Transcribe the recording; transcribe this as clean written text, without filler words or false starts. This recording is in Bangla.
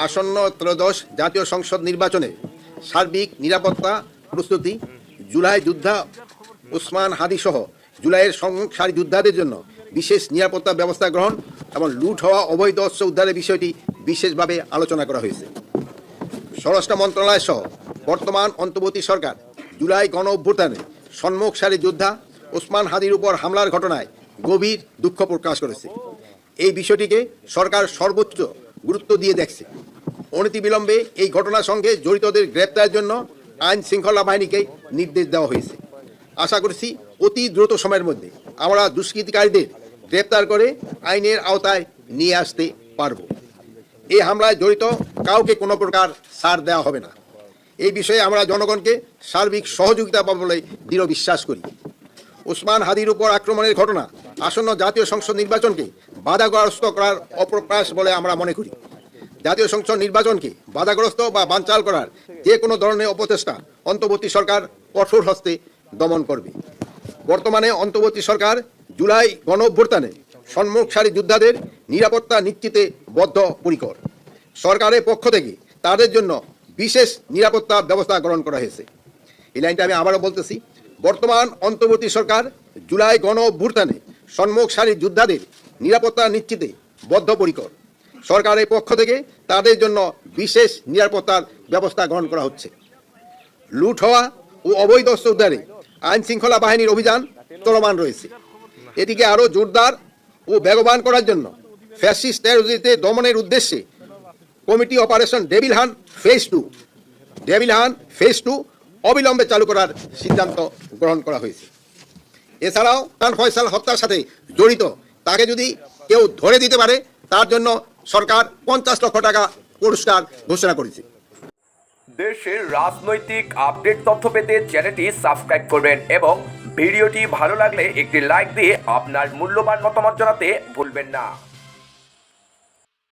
আসন্ন ত্রয়োদশ জাতীয় সংসদ নির্বাচনে সার্বিক নিরাপত্তা প্রস্তুতি, জুলাই যোদ্ধা ওসমান হাদি সহ জুলাইয়ের সারি যোদ্ধাদের জন্য বিশেষ নিরাপত্তা ব্যবস্থা গ্রহণ এবং লুট হওয়া অবৈধ অস্ত্র উদ্ধারের বিষয়টি বিশেষভাবে আলোচনা করা হয়েছে। স্বরাষ্ট্র মন্ত্রণালয় সহ বর্তমান অন্তর্বর্তী সরকার জুলাই গণ অভ্যুত্থানে সম্মুখ সারি যোদ্ধা ওসমান হাদির উপর হামলার ঘটনায় গভীর দুঃখ প্রকাশ করেছে। এই বিষয়টিকে সরকার সর্বোচ্চ গুরুত্ব দিয়ে দেখছে। অনতিবিলম্বে এই ঘটনার সঙ্গে জড়িতদের গ্রেপ্তারের জন্য আইন শৃঙ্খলা বাহিনীকে নির্দেশ দেওয়া হয়েছে। আশা করছি অতি দ্রুত সময়ের মধ্যে আমরা দুষ্কৃতিকারীদের গ্রেপ্তার করে আইনের আওতায় নিয়ে আসতে পারব। এই হামলায় জড়িত কাউকে কোনো প্রকার ছাড় দেওয়া হবে না। এই বিষয়ে আমরা জনগণকে সার্বিক সহযোগিতা পাবো বলে দৃঢ় বিশ্বাস করি। ওসমান হাদির উপর আক্রমণের ঘটনা আসন্ন জাতীয় সংসদ নির্বাচনকে বাধাগ্রস্ত করার অপপ্রয়াস বলে আমরা মনে করি। জাতীয় সংসদ নির্বাচনকে বাধাগ্রস্ত বা বানচাল করার যে কোনো ধরনের অপচেষ্টা অন্তর্বর্তী সরকার কঠোর হস্তে দমন করবে। বর্তমানে অন্তর্বর্তী সরকার জুলাই গণ অভ্যুত্থানে সম্মুখ সারি যোদ্ধাদের নিরাপত্তা নিশ্চিতে বদ্ধপরিকর। সরকারের পক্ষ থেকে তাদের জন্য বিশেষ নিরাপত্তা ব্যবস্থা গ্রহণ করা হয়েছে। এই লাইনটা আমি আবারও বলতেছি, বর্তমান অন্তর্বর্তী সরকার জুলাই গণ অভ্যুত্থানে সম্মুখ সারি যোদ্ধাদের নিরাপত্তা নিশ্চিতে বদ্ধপরিকর। সরকারের পক্ষ থেকে তাদের জন্য বিশেষ নিরাপত্তার ব্যবস্থা গ্রহণ করা হচ্ছে। লুট হওয়া ও অবৈধ অস্ত্র উদ্ধারে আইন শৃঙ্খলা বাহিনীর অভিযান চলমান রয়েছে। এটিকে আরও জোরদার ও বেগবান করার জন্য ফ্যাসিস্ট টেরোরিস্টে দমনের উদ্দেশ্যে কমিটি অপারেশন ডেভিল হান ফেজ 2 অবিলম্বে চালু করার সিদ্ধান্ত গ্রহণ করা হয়েছে। এছাড়াও খান ফয়সাল হত্যার সাথে জড়িত তাকে যদি কেউ ধরে দিতে পারে তার জন্য সরকার 50 লক্ষ টাকা পুরস্কার ঘোষণা করেছে। দেশের রাজনৈতিক আপডেট তথ্য পেতে চ্যানেলটি সাবস্ক্রাইব করবেন এবং ভিডিওটি ভালো লাগলে একটি লাইক দিয়ে আপনার মূল্যবান মতামত জানাতে ভুলবেন না।